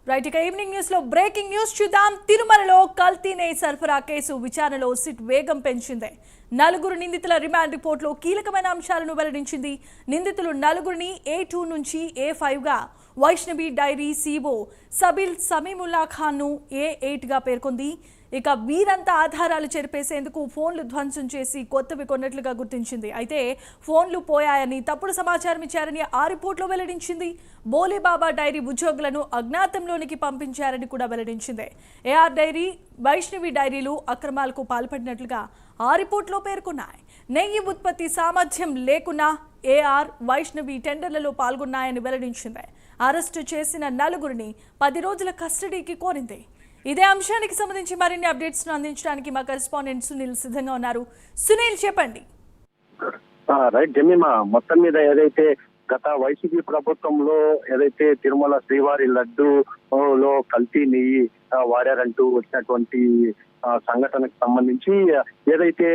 Right ఇక evening news లో breaking news చూద్దాం. తిరుమలలో కల్తీ నెయ్యి సరఫరా కేసు విచారణలో సిట్ వేగం పెంచింది. నలుగురు నిందితుల రిమాండ్ రిపోర్టులో కీలకమైన అంశాలను వెల్లడించింది. నిందితులు నలుగురిని A2 నుంచి A5 గా, వైష్ణవి డైరీ సిఓ సబిల్ సమీముల్లా ఖాన్ ను A8 గా పేర్కొంది. ఇక వీరంతా ఆధారాలు చెరిపేసేందుకు ఫోన్లు ధ్వంసం చేసి కొత్తవి కొన్నట్లుగా గుర్తించింది. అయితే ఫోన్లు పోయాయని, తప్పుడు సమాచారం ఇచ్చారని ఆ రిపోర్టులో వెల్లడించింది. బోలేబాబా డైరీ ఉద్యోగులను అజ్ఞాతంలోనికి పంపించారని కూడా వెల్లడించింది. ఏఆర్ డైరీ, వైష్ణవి డైరీలు అక్రమాలకు పాల్పడినట్లుగా ఆ రిపోర్టులో పేర్కొన్నాయి. నెయ్యి ఉత్పత్తి సామర్థ్యం లేకున్నా ఏఆర్, వైష్ణవి టెండర్లలో పాల్గొన్నాయని వెల్లడించింది. అరెస్టు చేసిన నలుగురిని 10 రోజుల కస్టడీకి కోరింది. ఇదే అంశానికి సంబంధించి మరిన్ని అప్డేట్స్ ను అందించడానికి మా కరెస్పాండెంట్ సునీల్ సిద్ధంగా ఉన్నారు. సునీల్, చెప్పండి. రైట్ జమీమా, మొత్తం మీద ఏదైతే గత వైసీపీ ప్రభుత్వంలో ఏదైతే తిరుమల శ్రీవారి లడ్డూలో కల్తీ నెయ్యి వాడారంటూ వచ్చినటువంటి సంఘటనకు సంబంధించి ఏదైతే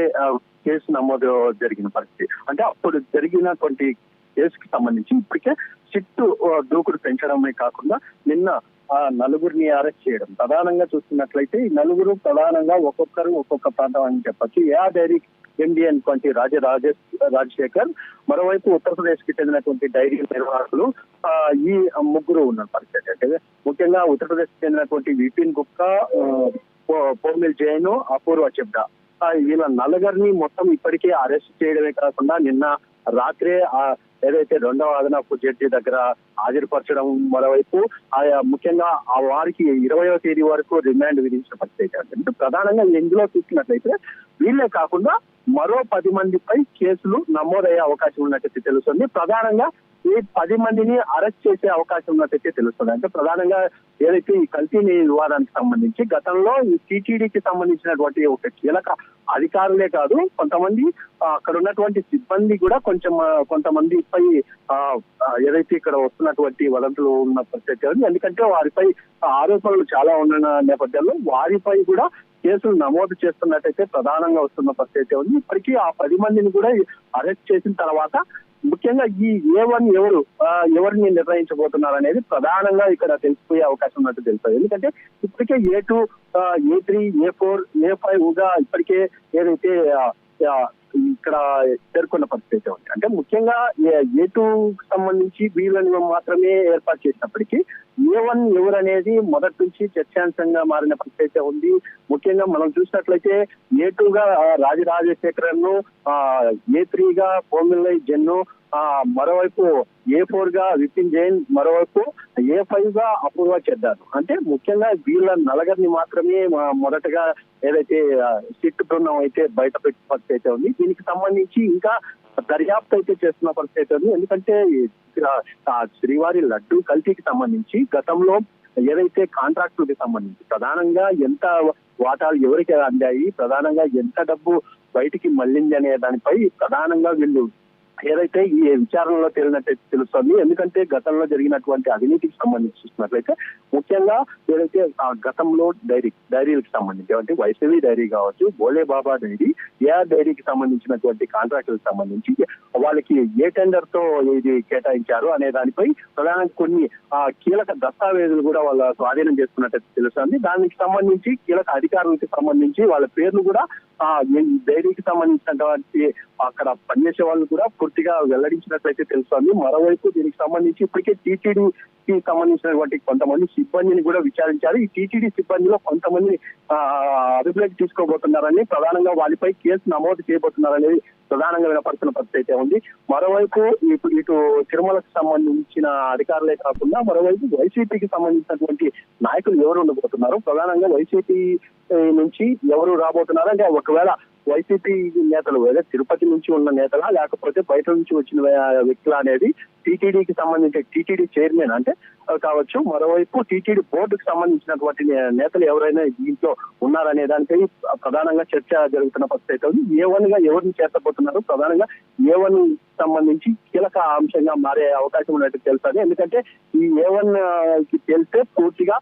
కేసు నమోదు జరిగిన పరిస్థితి, అంటే అప్పుడు జరిగినటువంటి కేసుకి సంబంధించి ఇప్పటికే సిట్టు దూకుడు పెంచడమే కాకుండా నిన్న నలుగురిని అరెస్ట్ చేయడం. ప్రధానంగా చూస్తున్నట్లయితే ఈ నలుగురు ప్రధానంగా ఒక్కొక్కరు ఒక్కొక్క ప్రాంతం అని చెప్పచ్చు. ఏఆర్ డైరీ ఎండి అయినటువంటి రాజశేఖర్, మరోవైపు ఉత్తరప్రదేశ్ కి చెందినటువంటి డైరీ నిర్వాహకులు ఈ ముగ్గురు ఉన్న పరిస్థితి. అంటే ముఖ్యంగా ఉత్తరప్రదేశ్ కి చెందినటువంటి విపిన్ గుప్తా, పోమిల్ జైన్, అపూర్వ చెబ్డా, వీళ్ళ నలుగురిని మొత్తం ఇప్పటికే అరెస్ట్ చేయడమే కాకుండా నిన్న రాత్రే ఏదైతే రెండవ అదనపు జడ్జి దగ్గర హాజరుపరచడం, మరోవైపు ముఖ్యంగా ఆ వారికి 20వ తేదీ వరకు రిమాండ్ విధించిన పరిస్థితి. అంటే ప్రధానంగా ఇందులో చూస్తున్నట్లయితే వీళ్ళే కాకుండా మరో 10 మందిపై కేసులు నమోదయ్యే అవకాశం ఉన్నట్టయితే తెలుస్తుంది. ప్రధానంగా ఈ 10 మందిని అరెస్ట్ చేసే అవకాశం ఉన్నట్టయితే తెలుస్తుంది. అంటే ప్రధానంగా ఏదైతే ఈ కల్తీ వివాదానికి సంబంధించి గతంలో ఈ టీటీడీకి సంబంధించినటువంటి ఒక కీలక అధికారులే కాదు, కొంతమంది అక్కడ ఉన్నటువంటి సిబ్బంది కూడా కొంతమందిపై ఏదైతే ఇక్కడ వస్తున్నటువంటి వదంతులు ఉన్న పరిస్థితి ఉంది. ఎందుకంటే వారిపై ఆరోపణలు చాలా ఉన్న నేపథ్యంలో వారిపై కూడా కేసులు నమోదు చేస్తున్నట్టయితే ప్రధానంగా వస్తున్న పరిస్థితి ఉంది. ఇప్పటికీ ఆ 10 మందిని కూడా అరెస్ట్ చేసిన తర్వాత ముఖ్యంగా ఈ A1 ఎవరిని నిర్ణయించబోతున్నారు అనేది ప్రధానంగా ఇక్కడ తెలిసిపోయే అవకాశం ఉన్నట్టు తెలుస్తుంది. ఎందుకంటే ఇప్పటికే A2, A3, A4, A5 గా ఇప్పటికే ఏదైతే ఇక్కడ పేర్కొన్న పరిస్థితి ఉంది. అంటే ముఖ్యంగా A2 సంబంధించి వీళ్ళని మాత్రమే ఏర్పాటు చేసినప్పటికీ A1 ఎవరు అనేది మొదటి నుంచి చర్చాంశంగా మారిన పరిస్థితి ఉంది. ముఖ్యంగా మనం చూసినట్లయితే A2 గా రాజశేఖరన్ ను, A3 గా పోమిల్ జైన్, మరోవైపు A4 గా విపిన్ జైన్, మరోవైపు A5 గా అపూర్వ చెడ్డారు. అంటే ముఖ్యంగా వీళ్ళ నలుగురిని మాత్రమే మొదటగా ఏదైతే సిట్ బృందం అయితే బయట పెట్టిన పరిస్థితి ఉంది. దీనికి సంబంధించి ఇంకా దర్యాప్తు అయితే చేస్తున్న పరిస్థితి ఉంది. ఎందుకంటే శ్రీవారి లడ్డు కల్తీకి సంబంధించి గతంలో ఏదైతే కాంట్రాక్టులకి సంబంధించి ప్రధానంగా ఎంత వాటాలు ఎవరికి అందాయి, ప్రధానంగా ఎంత డబ్బు బయటికి మళ్ళింది అనే దానిపై ప్రధానంగా వీళ్ళు ఏదైతే ఈ విచారణలో తేలినట్టయితే తెలుస్తుంది. ఎందుకంటే గతంలో జరిగినటువంటి అవినీతికి సంబంధించి చూసినట్లయితే ముఖ్యంగా ఏదైతే గతంలో డైరీలకు సంబంధించి అంటే వైష్ణవి డైరీ కావచ్చు, బోలేబాబా డైరీ, ఏఆర్ డైరీకి సంబంధించినటువంటి కాంట్రాక్టులకు సంబంధించి వాళ్ళకి ఏ టెండర్ తో ఇది కేటాయించారు అనే దానిపై ప్రధానంగా కొన్ని కీలక దస్తావేజులు కూడా వాళ్ళ స్వాధీనం చేసుకున్నట్టయితే తెలుస్తుంది. దానికి సంబంధించి కీలక అధికారులకు సంబంధించి వాళ్ళ పేర్లు కూడా డైరీకి సంబంధించినటువంటి అక్కడ పనిచేసే వాళ్ళు కూడా పూర్తిగా వెల్లడించినట్లయితే తెలుస్తుంది. మరోవైపు దీనికి సంబంధించి ఇప్పటికే టీటీడీకి సంబంధించినటువంటి కొంతమంది సిబ్బందిని కూడా విచారించారు. ఈ టీటీడీ సిబ్బందిలో కొంతమంది అదుపులోకి తీసుకోబోతున్నారని, ప్రధానంగా వారిపై కేసు నమోదు చేయబోతున్నారనేది ప్రధానంగా వినపడుతున్న పరిస్థితి ఉంది. మరోవైపు ఇటు తిరుమలకు సంబంధించిన అధికారులే కాకుండా మరోవైపు వైసీపీకి సంబంధించినటువంటి నాయకులు ఎవరు ఉండబోతున్నారు, ప్రధానంగా వైసీపీ నుంచి ఎవరు రాబోతున్నారు అంటే ఒకవేళ వైసీపీ నేతలు లేదా తిరుపతి నుంచి ఉన్న నేతలా లేకపోతే బయట నుంచి వచ్చిన వ్యక్తులు అనేది టీటీడీకి సంబంధించి టీటీడీ చైర్మన్ అంటే కావచ్చు, మరోవైపు టీటీడీ బోర్డుకు సంబంధించినటువంటి నేతలు ఎవరైనా దీంట్లో ఉన్నారనే దానిపై ప్రధానంగా చర్చ జరుగుతున్న పరిస్థితి ఉంది. A1 గా ఎవరిని చేర్చబోతున్నారు, ప్రధానంగా A1 సంబంధించి కీలక అంశంగా మారే అవకాశం ఉన్నట్టు తెలుస్తుంది. ఎందుకంటే ఈ A1 కి తెలిస్తే పూర్తిగా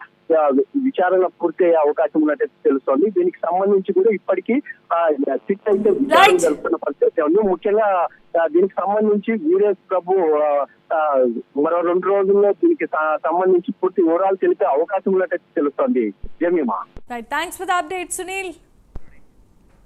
విచారణ పూర్తయ్యే అవకాశం ఉన్నట్టు తెలుస్తోంది. దీనికి సంబంధించి కూడా ఇప్పటికీ సిట్ అయితే విచారణ జరుపుతున్న పరిస్థితి ఉంది. ముఖ్యంగా దీనికి సంబంధించి వీరేష్ ప్రభు మరో 2 రోజుల్లో దీనికి సంబంధించి పూర్తి వివరాలు తెలిపే అవకాశం ఉన్నట్టు తెలుస్తోంది. Jemimah, thanks for the update Sunil.